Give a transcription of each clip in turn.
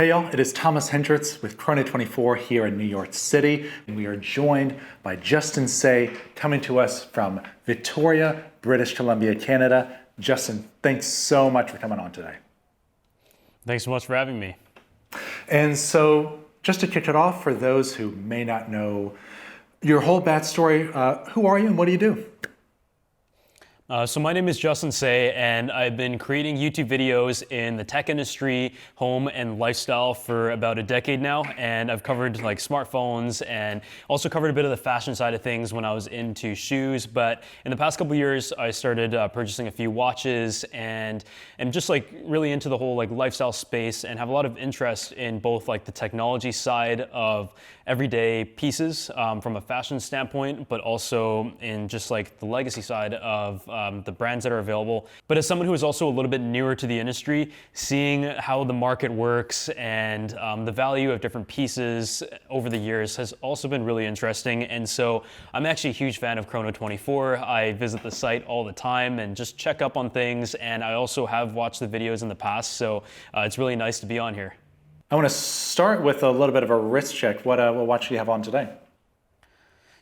Hey y'all, it is Thomas Hendricks with Chrono24 here in New York City, and we are joined by Justin Tse coming to us from Victoria, British Columbia, Canada. Justin, thanks so much for coming on today. Thanks so much for having me. And so, just to kick it off, for those who may not know your whole backstory, who are you and what do you do? So my name is Justin Tse, and I've been creating YouTube videos in the tech industry, home and lifestyle for about a decade now. And I've covered like smartphones and also covered a bit of the fashion side of things when I was into shoes. But in the past couple of years, I started purchasing a few watches and just like really into the whole like lifestyle space and have a lot of interest in both like the technology side of everyday pieces from a fashion standpoint, but also in just like the legacy side of the brands that are available. But as someone who is also a little bit newer to the industry, seeing how the market works and the value of different pieces over the years has also been really interesting. And so I'm actually a huge fan of Chrono24. I visit the site all the time and just check up on things. And I also have watched the videos in the past. So it's really nice to be on here. I want to start with a little bit of a wrist check. What watch do you have on today?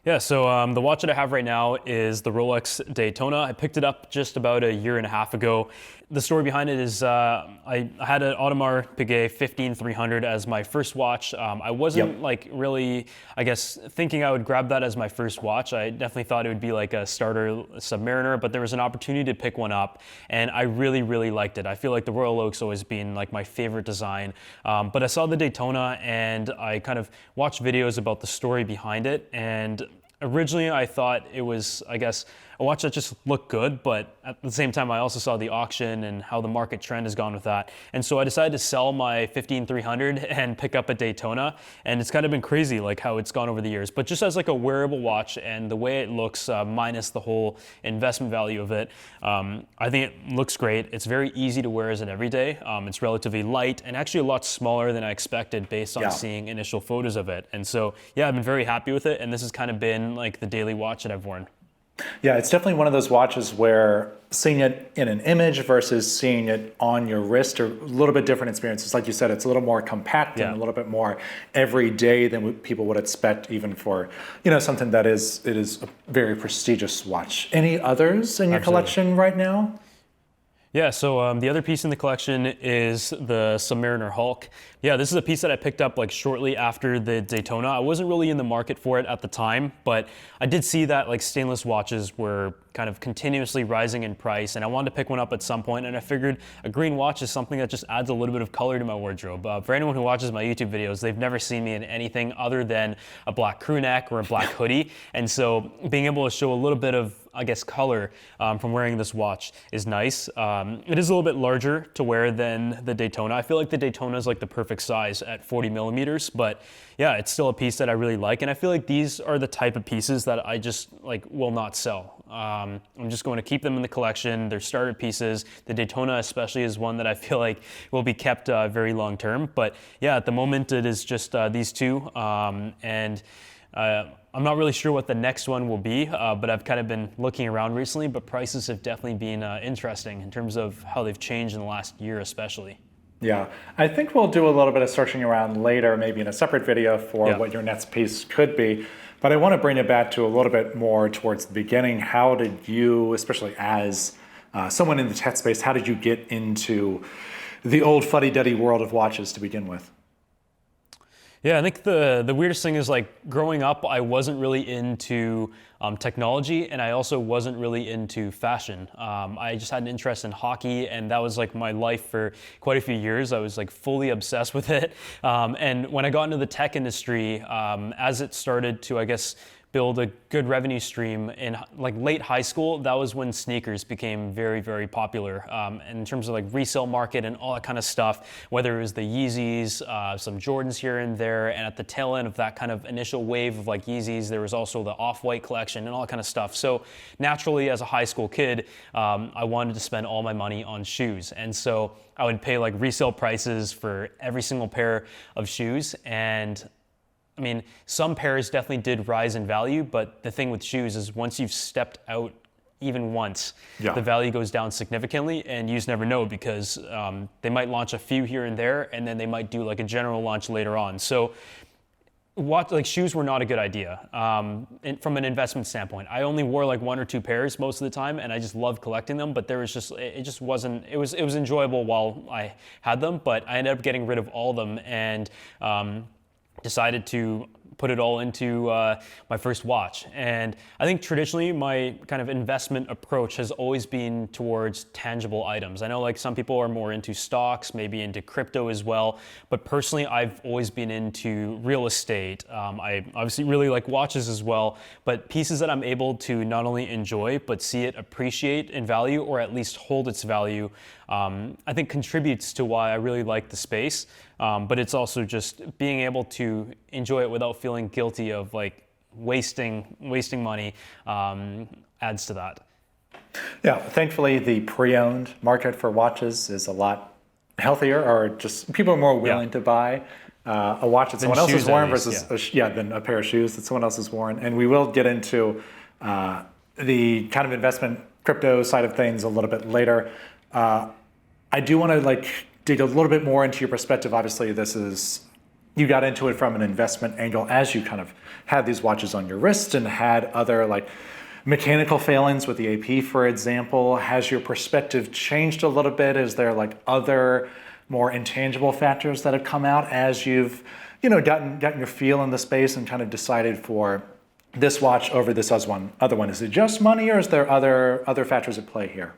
Yeah, so the watch that I have right now is the Rolex Daytona. I picked it up just about a year and a half ago. The story behind it is I had an Audemars Piguet 15300 as my first watch. I wasn't like really, I guess, thinking I would grab that as my first watch. I definitely thought it would be like a starter Submariner, but there was an opportunity to pick one up, and I really, really liked it. I feel like the Royal Oak's always been like my favorite design, but I saw the Daytona and I kind of watched videos about the story behind it, and originally I thought it was, I guess, a watch that just looked good, but at the same time I also saw the auction and how the market trend has gone with that. And so I decided to sell my 15300 and pick up a Daytona, and it's kind of been crazy like how it's gone over the years. But just as like a wearable watch and the way it looks, minus the whole investment value of it, I think it looks great. It's very easy to wear as an everyday. It's relatively light and actually a lot smaller than I expected based on seeing initial photos of it. And so yeah, I've been very happy with it, and this has kind of been like the daily watch that I've worn. Yeah, it's definitely one of those watches where seeing it in an image versus seeing it on your wrist are a little bit different experiences. Like you said, it's a little more compact and a little bit more everyday than what people would expect, even for something that is a very prestigious watch. Any others in your collection right now? Yeah, so the other piece in the collection is the Submariner Hulk. Yeah, this is a piece that I picked up like shortly after the Daytona. I wasn't really in the market for it at the time, but I did see that like stainless watches were kind of continuously rising in price, and I wanted to pick one up at some point, and I figured a green watch is something that just adds a little bit of color to my wardrobe. For anyone who watches my YouTube videos, they've never seen me in anything other than a black crew neck or a black hoodie, and so being able to show a little bit of, I guess, color from wearing this watch is nice. It is a little bit larger to wear than the Daytona. I feel like the Daytona is like the perfect size at 40 millimeters, but yeah, it's still a piece that I really like, and I feel like these are the type of pieces that I just like will not sell. I'm just going to keep them in the collection. They're starter pieces. The Daytona especially is one that I feel like will be kept very long term, but yeah, at the moment it is just these two, and I'm not really sure what the next one will be, but I've kind of been looking around recently, but prices have definitely been interesting in terms of how they've changed in the last year especially. Yeah, I think we'll do a little bit of searching around later, maybe in a separate video for what your next piece could be. But I want to bring it back to a little bit more towards the beginning. How did you, especially as someone in the tech space, how did you get into the old fuddy-duddy world of watches to begin with? Yeah, I think the weirdest thing is like growing up, I wasn't really into technology, and I also wasn't really into fashion. I just had an interest in hockey, and that was like my life for quite a few years. I was like fully obsessed with it. And when I got into the tech industry, as it started to, I guess, build a good revenue stream in like late high school, that was when sneakers became very, very popular in terms of like resale market and all that kind of stuff, whether it was the Yeezys, some Jordans here and there, and at the tail end of that kind of initial wave of like Yeezys, there was also the Off-White collection and all that kind of stuff. So naturally, as a high school kid, I wanted to spend all my money on shoes. And so I would pay like resale prices for every single pair of shoes, and I mean, some pairs definitely did rise in value, but the thing with shoes is once you've stepped out even once, Yeah. the value goes down significantly, and you just never know because they might launch a few here and there, and then they might do like a general launch later on. So shoes were not a good idea from an investment standpoint. I only wore like 1 or 2 pairs most of the time, and I just loved collecting them. But it just wasn't. It was enjoyable while I had them, but I ended up getting rid of all of them and decided to put it all into my first watch. And I think traditionally my kind of investment approach has always been towards tangible items. I know like some people are more into stocks, maybe into crypto as well, but personally I've always been into real estate. I obviously really like watches as well, but pieces that I'm able to not only enjoy, but see it appreciate in value or at least hold its value, I think contributes to why I really like the space. But it's also just being able to enjoy it without feeling guilty of like wasting money adds to that. Yeah, thankfully the pre-owned market for watches is a lot healthier, or just people are more willing to buy a watch that someone else has worn versus than a pair of shoes that someone else has worn. And we will get into the kind of investment crypto side of things a little bit later. I do want to dig a little bit more into your perspective. Obviously, you got into it from an investment angle as you kind of had these watches on your wrist and had other mechanical failings with the AP, for example. Has your perspective changed a little bit? Is there other more intangible factors that have come out as you've gotten your feel in the space and kind of decided for this watch over this other one? Is it just money, or is there other factors at play here?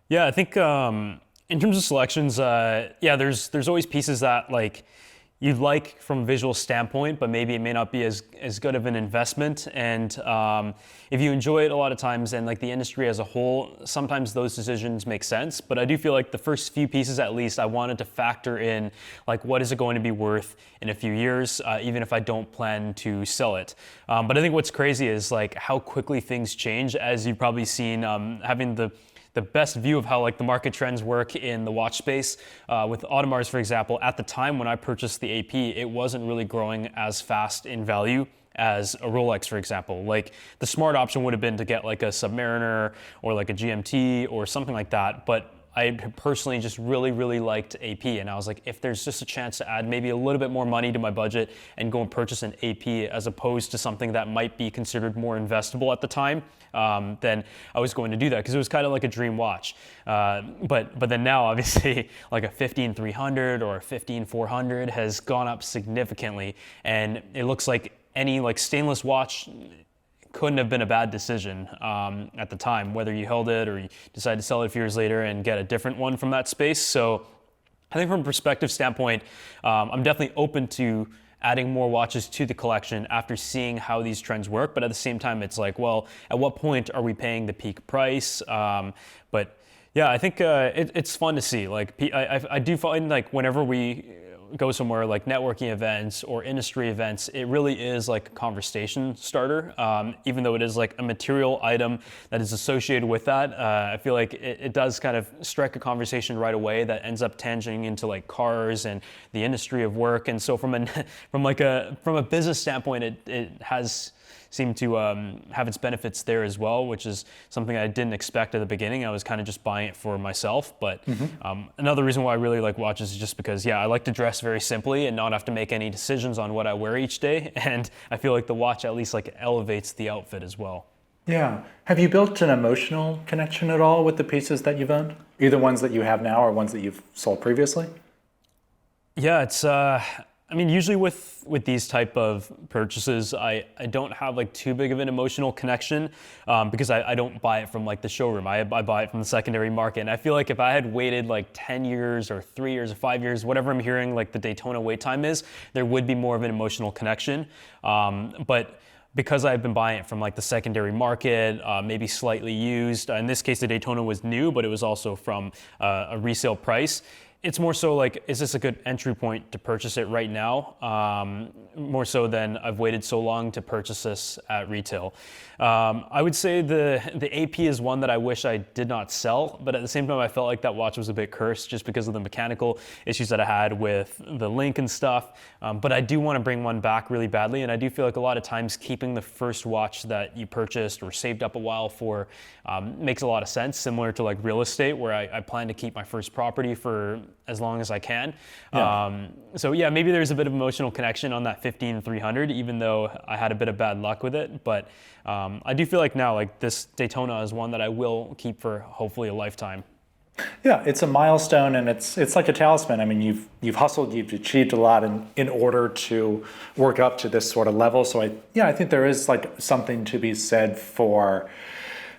Yeah, I think in terms of selections, there's always pieces that you'd like from a visual standpoint, but maybe it may not be as good of an investment. And if you enjoy it a lot of times, and the industry as a whole, sometimes those decisions make sense. But I do feel like the first few pieces, at least, I wanted to factor in what is it going to be worth in a few years, even if I don't plan to sell it. But I think what's crazy is how quickly things change, as you've probably seen, having the best view of how the market trends work in the watch space. With Audemars, for example, at the time when I purchased the AP, it wasn't really growing as fast in value as a Rolex, for example. The smart option would have been to get a Submariner or a GMT or something like that, but I personally just really, really liked AP, and I was like, if there's just a chance to add maybe a little bit more money to my budget and go and purchase an AP as opposed to something that might be considered more investable at the time, then I was going to do that because it was kind of like a dream watch. But then now, obviously, a 15300 or a 15400 has gone up significantly, and it looks like any stainless watch couldn't have been a bad decision at the time, whether you held it or you decided to sell it a few years later and get a different one from that space. So I think from a perspective standpoint, I'm definitely open to adding more watches to the collection after seeing how these trends work. But at the same time, it's well, at what point are we paying the peak price? But yeah, I think it's fun to see. I do find whenever we go somewhere networking events or industry events, it really is a conversation starter. Even though it is a material item that is associated with that, I feel it does kind of strike a conversation right away that ends up tangling into cars and the industry of work. And so from a business standpoint, it has seemed to have its benefits there as well, which is something I didn't expect at the beginning. I was kind of just buying it for myself. But another reason why I really like watches is just because, I like to dress very simply and not have to make any decisions on what I wear each day. And I feel the watch at least elevates the outfit as well. Yeah. Have you built an emotional connection at all with the pieces that you've owned? Either ones that you have now or ones that you've sold previously? Yeah, it's usually with these type of purchases, I don't have too big of an emotional connection because I don't buy it from the showroom. I buy it from the secondary market. And I feel if I had waited 10 years or 3 years or 5 years, whatever I'm hearing the Daytona wait time is, there would be more of an emotional connection. But because I've been buying it from the secondary market, maybe slightly used, in this case the Daytona was new, but it was also from a resale price. it's more so like, is this a good entry point to purchase it right now? More so than I've waited so long to purchase this at retail. I would say the AP is one that I wish I did not sell, but at the same time, I felt like that watch was a bit cursed just because of the mechanical issues that I had with the link and stuff. But I do want to bring one back really badly, and I do feel like a lot of times keeping the first watch that you purchased or saved up a while for makes a lot of sense, similar to like real estate, where I plan to keep my first property for as long as I can. Yeah. So yeah, maybe there's a bit of emotional connection on that 15300, even though I had a bit of bad luck with it. But I do feel like now, like this Daytona is one that I will keep for hopefully a lifetime. Yeah, it's a milestone, and it's like a talisman. I mean, you've hustled, you've achieved a lot in order to work up to this sort of level. So I think there is like something to be said for,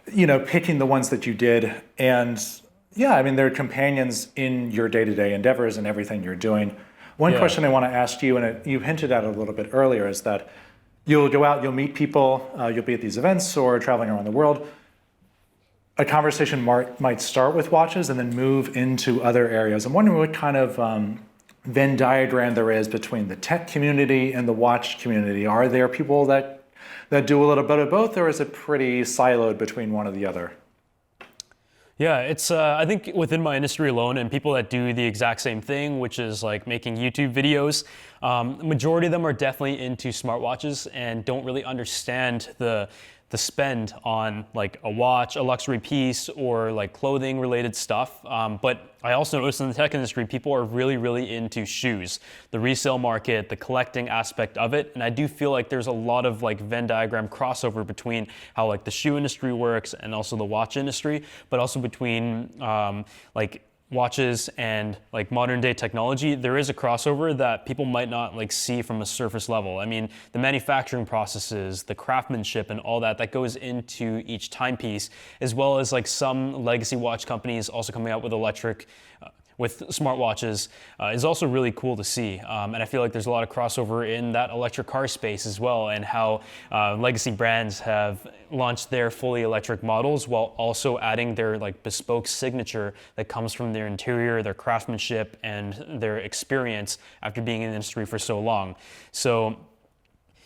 picking the ones that you did. And yeah, I mean, they're companions in your day-to-day endeavors and everything you're doing. One question I want to ask you, and you hinted at it a little bit earlier, is that you'll go out, you'll meet people, you'll be at these events or traveling around the world. A conversation might start with watches and then move into other areas. I'm wondering what kind of Venn diagram there is between the tech community and the watch community. Are there people that do a little bit of both, or is it pretty siloed between one or the other? Yeah, it's I think within my industry alone, and people that do the exact same thing, which is like making YouTube videos, the majority of them are definitely into smartwatches and don't really understand the spend on like a watch, a luxury piece, or like clothing related stuff. But I also noticed in the tech industry, people are really, really into shoes, the resale market, the collecting aspect of it. And I do feel like there's a lot of like Venn diagram crossover between how like the shoe industry works and also the watch industry, but also between like watches and like modern day technology. There is a crossover that people might not like see from a surface level. I mean, the manufacturing processes, the craftsmanship and all that goes into each timepiece, as well as like some legacy watch companies also coming out with with smartwatches is also really cool to see. And I feel like there's a lot of crossover in that electric car space as well, and how legacy brands have launched their fully electric models while also adding their like bespoke signature that comes from their interior, their craftsmanship, and their experience after being in the industry for so long. So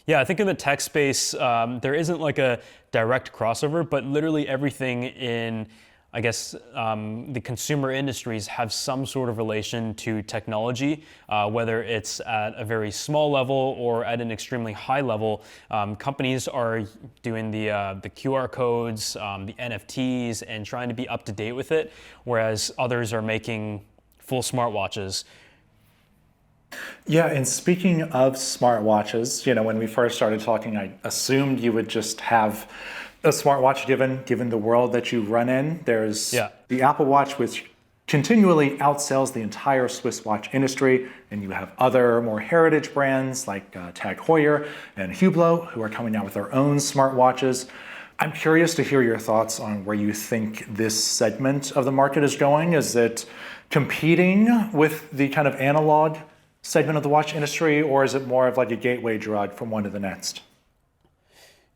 yeah, I think in the tech space, there isn't like a direct crossover, but literally everything in I guess the consumer industries have some sort of relation to technology, whether it's at a very small level or at an extremely high level. Companies are doing the QR codes, the NFTs, and trying to be up to date with it, whereas others are making full smartwatches. Yeah, and speaking of smartwatches, when we first started talking, I assumed you would just have a smartwatch given the world that you run in. There's the Apple Watch, which continually outsells the entire Swiss watch industry, and you have other more heritage brands like Tag Heuer and Hublot, who are coming out with their own smartwatches. I'm curious to hear your thoughts on where you think this segment of the market is going. Is it competing with the kind of analog segment of the watch industry, or is it more of like a gateway drug from one to the next?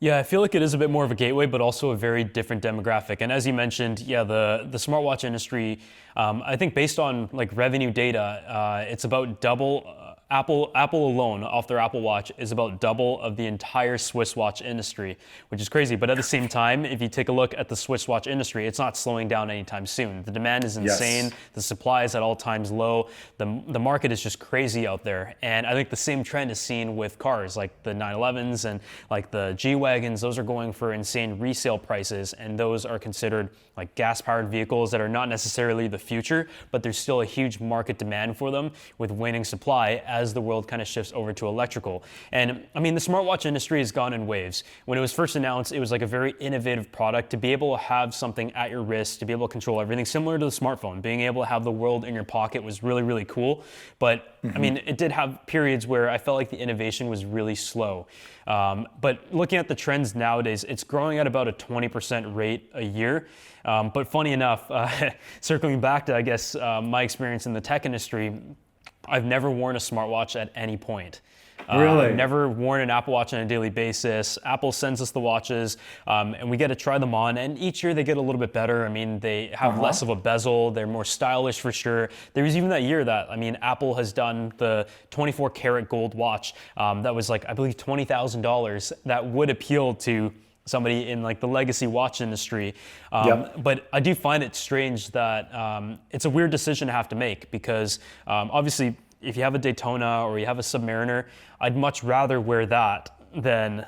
Yeah, I feel like it is a bit more of a gateway, but also a very different demographic. And as you mentioned, the smartwatch industry, I think based on like revenue data, it's about double. Apple alone, off their Apple Watch, is about double of the entire Swiss watch industry, which is crazy. But at the same time, if you take a look at the Swiss watch industry, it's not slowing down anytime soon. The demand is insane. Yes. The supply is at all times low. The market is just crazy out there. And I think the same trend is seen with cars, like the 911s and like the G-Wagons. Those are going for insane resale prices, and those are considered like gas-powered vehicles that are not necessarily the future, but there's still a huge market demand for them with waning supply as the world kind of shifts over to electrical. And I mean, the smartwatch industry has gone in waves. When it was first announced, it was like a very innovative product to be able to have something at your wrist, to be able to control everything, similar to the smartphone. Being able to have the world in your pocket was really, really cool. But I mean, it did have periods where I felt like the innovation was really slow. But looking at the trends nowadays, it's growing at about a 20% rate a year. But funny enough, circling back to, I guess, my experience in the tech industry, I've never worn a smartwatch at any point. Really? I've never worn an Apple Watch on a daily basis. Apple sends us the watches, and we get to try them on. And each year they get a little bit better. I mean, they have less of a bezel. They're more stylish for sure. There was even that year that, I mean, Apple has done the 24 karat gold watch that was like, I believe, $20,000 that would appeal to somebody in like the legacy watch industry. But I do find it strange that it's a weird decision to have to make because obviously, if you have a Daytona or you have a Submariner, I'd much rather wear that than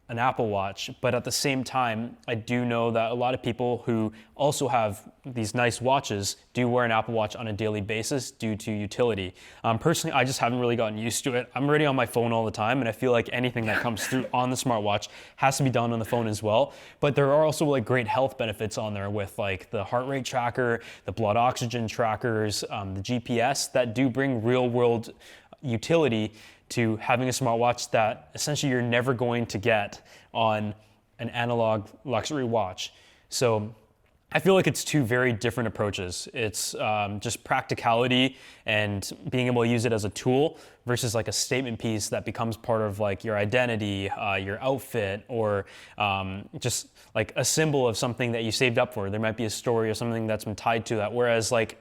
an Apple Watch. But at the same time, I do know that a lot of people who also have these nice watches do wear an Apple Watch on a daily basis due to utility. Personally, I just haven't really gotten used to it. I'm already on my phone all the time, and I feel like anything that comes through on the smartwatch has to be done on the phone as well. But there are also like great health benefits on there with like the heart rate tracker, the blood oxygen trackers, the GPS that do bring real world utility to having a smartwatch that essentially you're never going to get on an analog luxury watch. So I feel like it's two very different approaches. It's just practicality and being able to use it as a tool versus like a statement piece that becomes part of like your identity, your outfit, or just like a symbol of something that you saved up for. There might be a story or something that's been tied to that. Whereas like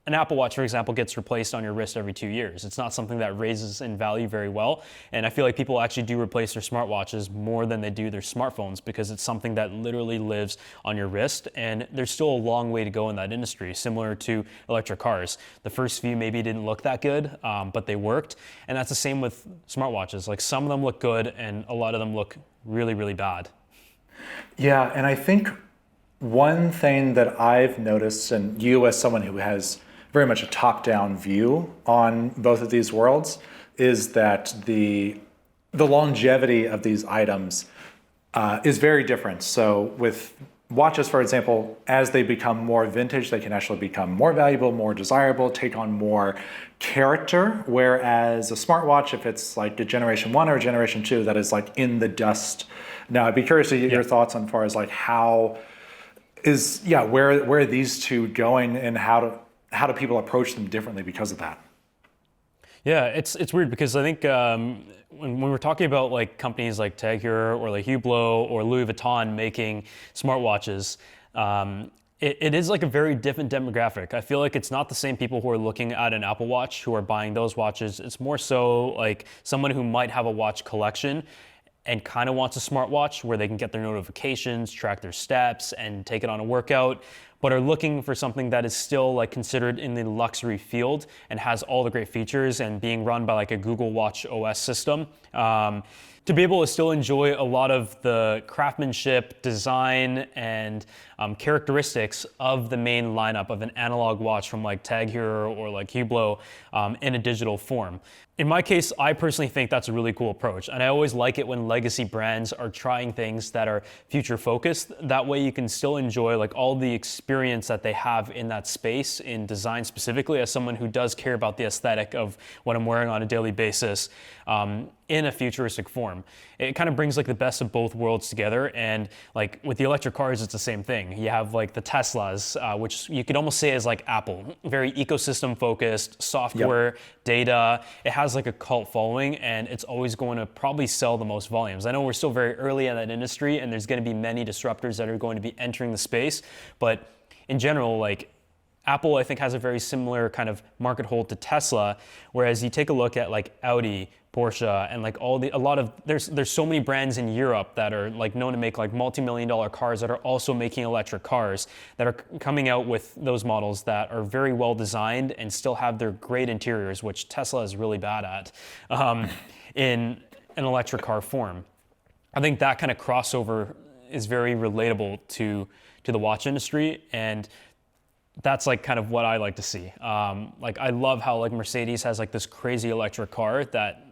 an Apple Watch, for example, gets replaced on your wrist every 2 years. It's not something that raises in value very well. And I feel like people actually do replace their smartwatches more than they do their smartphones because it's something that literally lives on your wrist. And there's still a long way to go in that industry, similar to electric cars. The first few maybe didn't look that good, but they worked. And that's the same with smartwatches. Like some of them look good and a lot of them look really, really bad. Yeah, and I think one thing that I've noticed, and you as someone who has very much a top-down view on both of these worlds, is that the longevity of these items is very different. So with watches, for example, as they become more vintage, they can actually become more valuable, more desirable, take on more character. Whereas a smartwatch, if it's like a generation 1 or a generation 2, that is like in the dust. Now, I'd be curious to get your thoughts on far as like where are these two going and how do people approach them differently because of that? Yeah, it's weird because I think when we're talking about like companies like Tag Heuer or like Hublot or Louis Vuitton making smartwatches, it is like a very different demographic. I feel like it's not the same people who are looking at an Apple Watch who are buying those watches. It's more so like someone who might have a watch collection and kind of wants a smartwatch where they can get their notifications, track their steps, and take it on a workout, but are looking for something that is still like considered in the luxury field and has all the great features and being run by like a Google Watch OS system. To be able to still enjoy a lot of the craftsmanship, design, and characteristics of the main lineup of an analog watch from like Tag Heuer or like Hublot in a digital form. In my case, I personally think that's a really cool approach. And I always like it when legacy brands are trying things that are future focused. That way you can still enjoy like all the experience that they have in that space in design specifically, as someone who does care about the aesthetic of what I'm wearing on a daily basis in a futuristic form. It kind of brings like the best of both worlds together. And like with the electric cars, it's the same thing. You have like the Teslas, which you could almost say is like Apple, very ecosystem focused, software, data. It has like a cult following and it's always going to probably sell the most volumes. I know we're still very early in that industry and there's going to be many disruptors that are going to be entering the space, but in general, like Apple, I think, has a very similar kind of market hold to Tesla, whereas you take a look at like Audi, Porsche, and like there's so many brands in Europe that are like known to make like multi-million-dollar cars that are also making electric cars that are coming out with those models that are very well designed and still have their great interiors, which Tesla is really bad at in an electric car form. I think that kind of crossover is very relatable to the watch industry, and that's like kind of what I like to see. Like I love how like Mercedes has like this crazy electric car that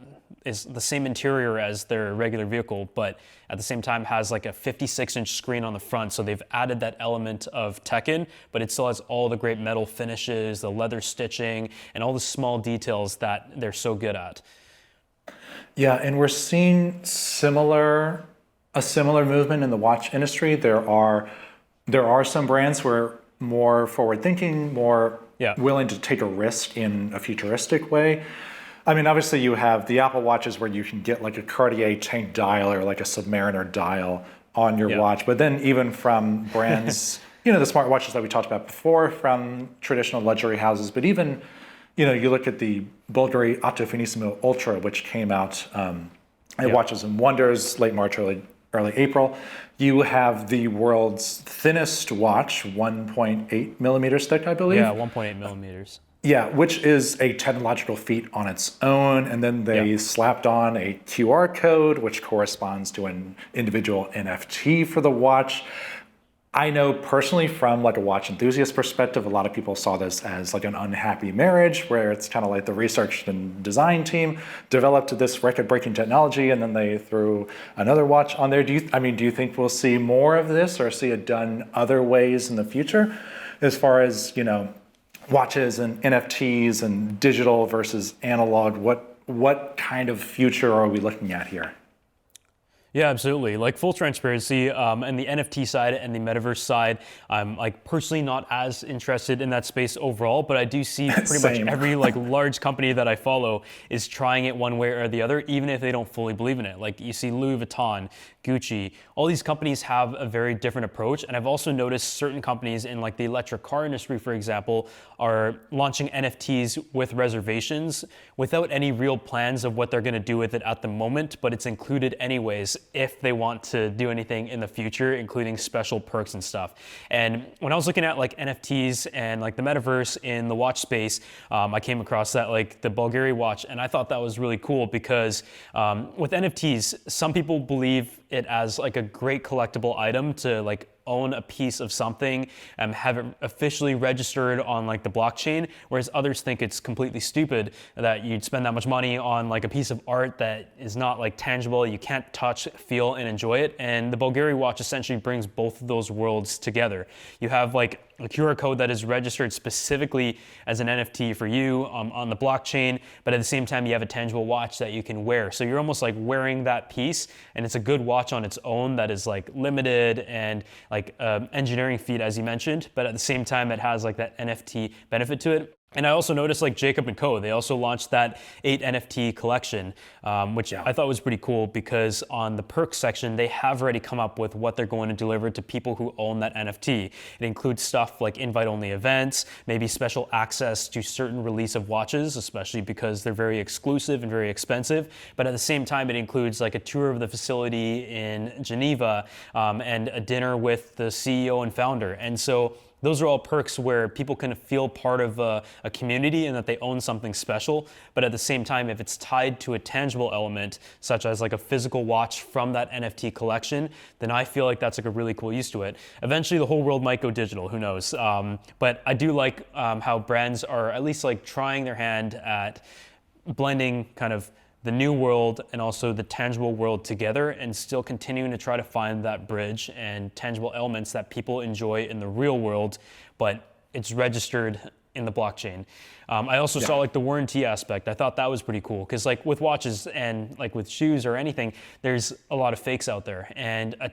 is the same interior as their regular vehicle, but at the same time has like a 56-inch screen on the front. So they've added that element of tech in, but it still has all the great metal finishes, the leather stitching, and all the small details that they're so good at. Yeah, and we're seeing a similar movement in the watch industry. There are some brands who are more forward-thinking, more willing to take a risk in a futuristic way. I mean, obviously you have the Apple Watches where you can get like a Cartier tank dial or like a Submariner dial on your watch. But then even from brands, the smartwatches that we talked about before from traditional luxury houses, but even, you look at the Bulgari Otto Finissimo Ultra, which came out at Watches and Wonders, late March, early April. You have the world's thinnest watch, 1.8 millimeters thick, I believe. Yeah, 1.8 millimeters. Yeah, which is a technological feat on its own. And then they slapped on a QR code, which corresponds to an individual NFT for the watch. I know personally from like a watch enthusiast perspective, a lot of people saw this as like an unhappy marriage where it's kind of like the research and design team developed this record-breaking technology and then they threw another watch on there. Do you think we'll see more of this or see it done other ways in the future as far as, watches and NFTs and digital versus analog? What kind of future are we looking at here? Yeah, absolutely. Like full transparency, and the NFT side and the metaverse side, I'm like personally not as interested in that space overall, but I do see pretty much every like large company that I follow is trying it one way or the other, even if they don't fully believe in it. Like you see Louis Vuitton, Gucci, all these companies have a very different approach. And I've also noticed certain companies in like the electric car industry, for example, are launching NFTs with reservations without any real plans of what they're going to do with it at the moment, but it's included anyways if they want to do anything in the future, including special perks and stuff. And when I was looking at like NFTs and like the metaverse in the watch space, I came across that like the Bulgari watch, and I thought that was really cool because with NFTs, some people believe it as like a great collectible item to like own a piece of something and have it officially registered on like the blockchain, whereas others think it's completely stupid that you'd spend that much money on like a piece of art that is not like tangible, you can't touch, feel, and enjoy it. And the Bulgari watch essentially brings both of those worlds together. You have like a QR code that is registered specifically as an NFT for you on the blockchain, but at the same time you have a tangible watch that you can wear. So you're almost like wearing that piece, and it's a good watch on its own that is like limited and like engineering feat, as you mentioned, but at the same time it has like that NFT benefit to it. And I also noticed like Jacob & Co., they also launched that 8 NFT collection, which I thought was pretty cool because on the perks section, they have already come up with what they're going to deliver to people who own that NFT. It includes stuff like invite-only events, maybe special access to certain release of watches, especially because they're very exclusive and very expensive. But at the same time, it includes like a tour of the facility in Geneva and a dinner with the CEO and founder. And so those are all perks where people can feel part of a community and that they own something special. But at the same time, if it's tied to a tangible element, such as like a physical watch from that NFT collection, then I feel like that's like a really cool use to it. Eventually, the whole world might go digital, who knows? But I do like how brands are at least like trying their hand at blending kind of the new world and also the tangible world together and still continuing to try to find that bridge and tangible elements that people enjoy in the real world, but it's registered in the blockchain. I also saw like the warranty aspect. I thought that was pretty cool because like with watches and like with shoes or anything, there's a lot of fakes out there, and a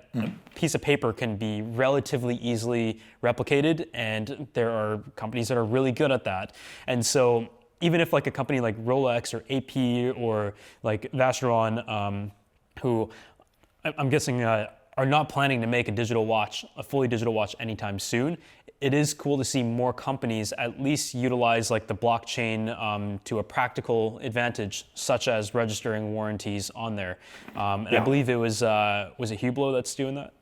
piece of paper can be relatively easily replicated, and there are companies that are really good at that. And so even if like a company like Rolex or AP or like Vacheron, who I'm guessing are not planning to make a fully digital watch anytime soon, it is cool to see more companies at least utilize like the blockchain to a practical advantage, such as registering warranties on there. And I believe it was it Hublot that's doing that?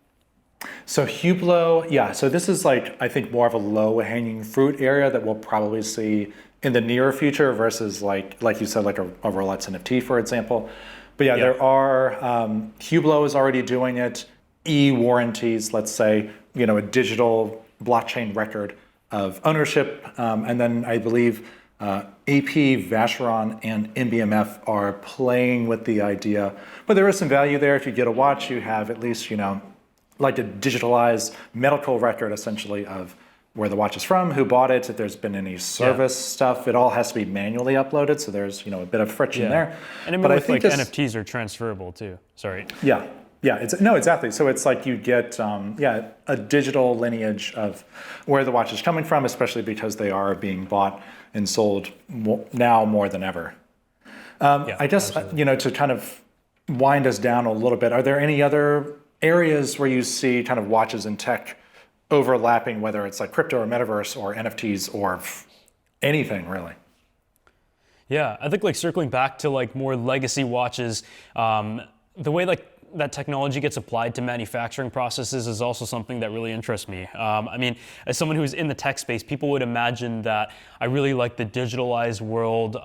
So Hublot, so this is like, I think more of a low-hanging fruit area that we'll probably see in the near future versus like you said, like a Rolex NFT, for example. But there are, Hublot is already doing it, e-warranties, let's say, a digital blockchain record of ownership. And then I believe AP, Vacheron, and NBMF are playing with the idea. But there is some value there. If you get a watch, you have at least, like a digitalized medical record, essentially, of where the watch is from, who bought it, if there's been any service stuff. It all has to be manually uploaded, so there's a bit of friction there. And I mean, with like NFTs are transferable too. Sorry. Yeah. Yeah, no, exactly. So it's like you get, a digital lineage of where the watch is coming from, especially because they are being bought and sold now more than ever. I guess, absolutely. to kind of wind us down a little bit, are there any other areas where you see kind of watches and tech overlapping, whether it's like crypto or metaverse or NFTs or anything really? Yeah, I think like circling back to like more legacy watches, the way like that technology gets applied to manufacturing processes is also something that really interests me. I mean, as someone who's in the tech space, people would imagine that I really like the digitalized world,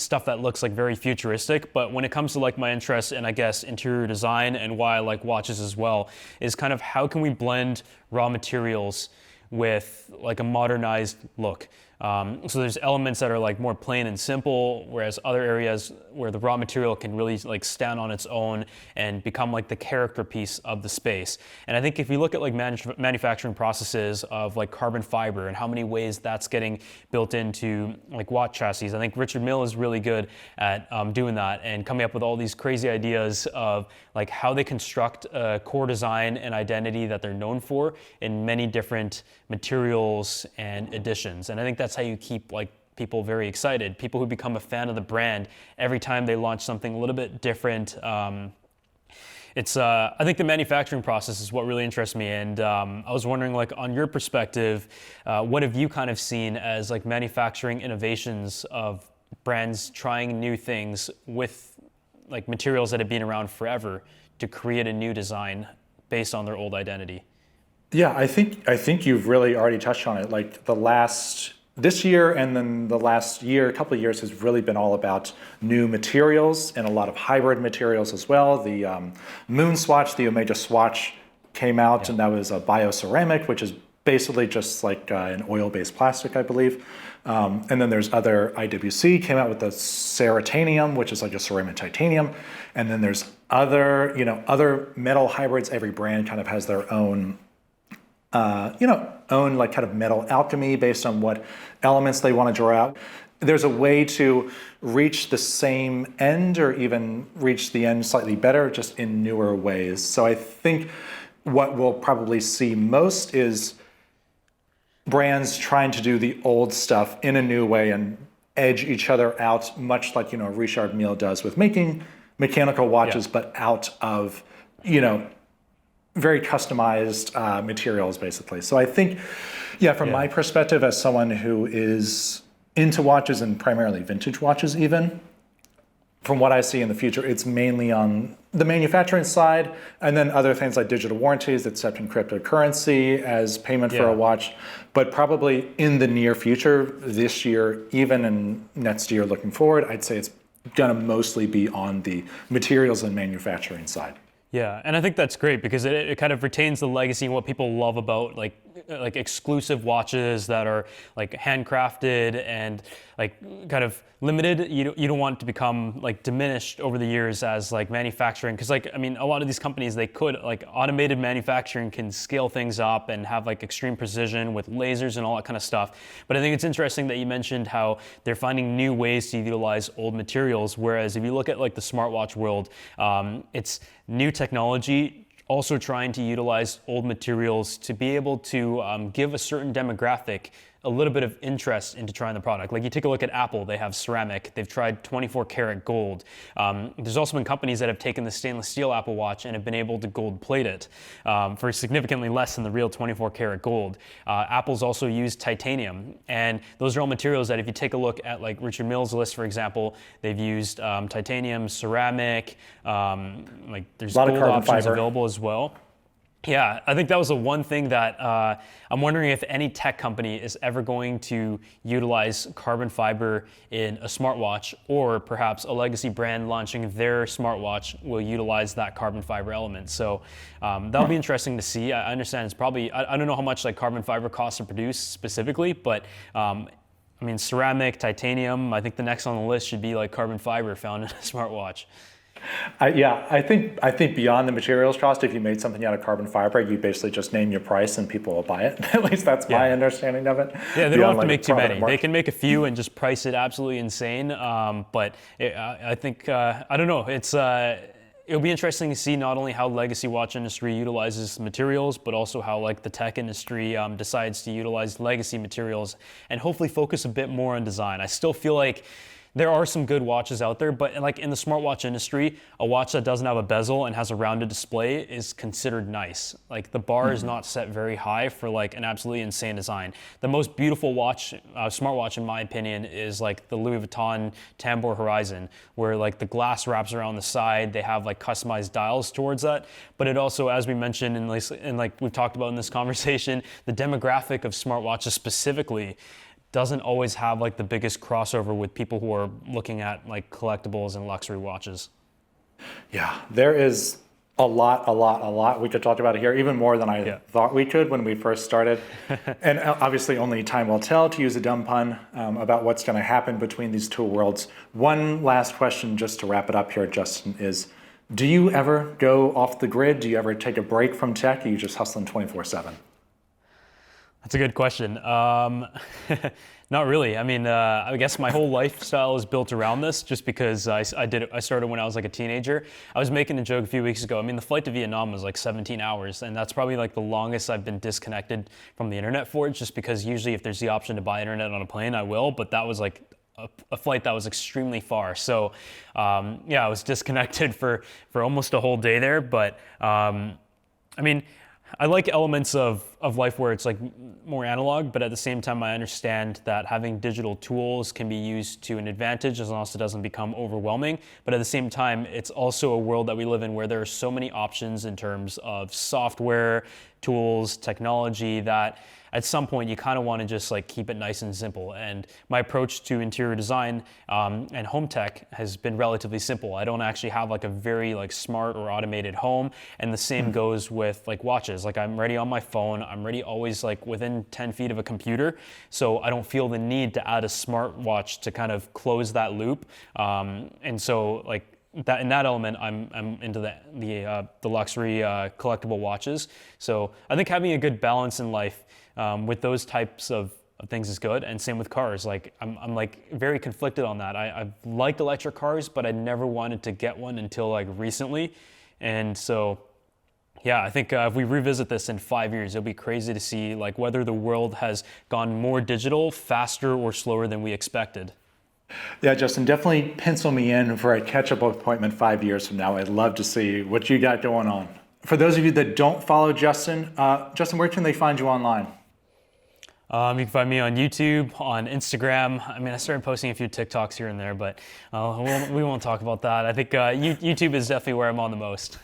stuff that looks like very futuristic. But when it comes to like my interest in, I guess, interior design and why I like watches as well, is kind of how can we blend raw materials with like a modernized look. So there's elements that are like more plain and simple, whereas other areas where the raw material can really like stand on its own and become like the character piece of the space. And I think if you look at like manufacturing processes of like carbon fiber and how many ways that's getting built into like watch chassis, I think Richard Mille is really good at doing that and coming up with all these crazy ideas of like how they construct a core design and identity that they're known for in many different materials and additions. And I think that's how you keep like people very excited. People who become a fan of the brand every time they launch something a little bit different. I think the manufacturing process is what really interests me. And I was wondering, like, on your perspective, what have you kind of seen as like manufacturing innovations of brands trying new things with like materials that have been around forever to create a new design based on their old identity? Yeah, I think you've really already touched on it. Like this year and then the last year, a couple of years has really been all about new materials and a lot of hybrid materials as well. The Moon Swatch, the Omega Swatch came out, and that was a bioceramic, which is basically just like an oil-based plastic, I believe. And then there's other IWC came out with the Ceratanium, which is like a ceramic titanium. And then there's other metal hybrids. Every brand kind of has their own own like kind of metal alchemy based on what elements they want to draw out. There's a way to reach the same end or even reach the end slightly better, just in newer ways. So I think what we'll probably see most is brands trying to do the old stuff in a new way and edge each other out, much like, Richard Mille does with making mechanical watches, but out of, very customized materials, basically. So I think, from my perspective, as someone who is into watches and primarily vintage watches even, from what I see in the future, it's mainly on the manufacturing side, and then other things like digital warranties, accepting cryptocurrency as payment for a watch. But probably in the near future, this year, even in next year looking forward, I'd say it's gonna mostly be on the materials and manufacturing side. Yeah, and I think that's great because it kind of retains the legacy and what people love about like exclusive watches that are like handcrafted and like kind of limited. You don't want it to become like diminished over the years as like manufacturing, because like, I mean, a lot of these companies, they could like automated manufacturing can scale things up and have like extreme precision with lasers and all that kind of stuff. But I think it's interesting that you mentioned how they're finding new ways to utilize old materials. Whereas if you look at like the smartwatch world, it's new technology also trying to utilize old materials to be able to give a certain demographic a little bit of interest into trying the product. Like you take a look at Apple, they have ceramic, they've tried 24 karat gold. There's also been companies that have taken the stainless steel Apple Watch and have been able to gold plate it for significantly less than the real 24 karat gold. Apple's also used titanium, and those are all materials that if you take a look at like Richard Mille's list, for example, they've used titanium, ceramic, like there's gold options available as well. Yeah, I think that was the one thing that I'm wondering if any tech company is ever going to utilize carbon fiber in a smartwatch, or perhaps a legacy brand launching their smartwatch will utilize that carbon fiber element. So that'll be interesting to see. I understand it's probably, I don't know how much like carbon fiber costs to produce specifically, but I mean, ceramic, titanium, I think the next on the list should be like carbon fiber found in a smartwatch. I think beyond the materials cost, if you made something out of carbon fiber, you basically just name your price and people will buy it. At least that's my understanding of it. Yeah, they don't have to make too many. They can make a few and just price it absolutely insane. But I think, I don't know, it'll be interesting to see not only how legacy watch industry utilizes materials, but also how like the tech industry decides to utilize legacy materials and hopefully focus a bit more on design. I still feel like there are some good watches out there, but like in the smartwatch industry, a watch that doesn't have a bezel and has a rounded display is considered nice. Like the bar is not set very high for like an absolutely insane design. The most beautiful watch, smartwatch in my opinion, is like the Louis Vuitton Tambour Horizon, where like the glass wraps around the side. They have like customized dials towards that, but it also, as we mentioned and like we've talked about in this conversation, the demographic of smartwatches specifically doesn't always have like the biggest crossover with people who are looking at like collectibles and luxury watches. Yeah, there is a lot we could talk about here, even more than I thought we could when we first started. And obviously only time will tell, to use a dumb pun, about what's going to happen between these two worlds. One last question just to wrap it up here, Justin, is do you ever go off the grid? Do you ever take a break from tech? Or are you just hustling 24/7? That's a good question. Not really. I mean, I guess my whole lifestyle is built around this just because I started when I was like a teenager. I was making a joke a few weeks ago. I mean, the flight to Vietnam was like 17 hours, and that's probably like the longest I've been disconnected from the internet for, just because usually if there's the option to buy internet on a plane, I will, but that was like a flight that was extremely far. So yeah, I was disconnected for almost a whole day there, but I mean, I like elements of life where it's like more analog, but at the same time, I understand that having digital tools can be used to an advantage as long as it doesn't become overwhelming. But at the same time, it's also a world that we live in where there are so many options in terms of software, tools, technology, that at some point you kind of want to just like keep it nice and simple. And my approach to interior design and home tech has been relatively simple. I don't actually have like a very like smart or automated home, and the same goes with like watches. Like I'm ready on my phone, I'm ready always like within 10 feet of a computer, so I don't feel the need to add a smartwatch to kind of close that loop. And so like that in that element, I'm into the luxury collectible watches. So I think having a good balance in life with those types of things is good, and same with cars. Like I'm like very conflicted on that. I've liked electric cars, but I never wanted to get one until like recently, and so yeah, I think if we revisit this in 5 years, it'll be crazy to see like whether the world has gone more digital, faster, or slower than we expected. Yeah, Justin, definitely pencil me in for a catch-up appointment 5 years from now. I'd love to see what you got going on. For those of you that don't follow Justin, Justin, where can they find you online? You can find me on YouTube, on Instagram. I mean, I started posting a few TikToks here and there, but we won't talk about that. I think YouTube is definitely where I'm on the most.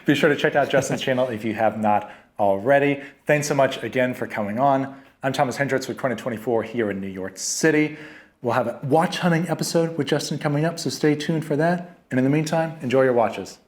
Be sure to check out Justin's channel if you have not already. Thanks so much again for coming on. I'm Thomas Hendricks with 2024 here in New York City. We'll have a watch hunting episode with Justin coming up, so stay tuned for that. And in the meantime, enjoy your watches.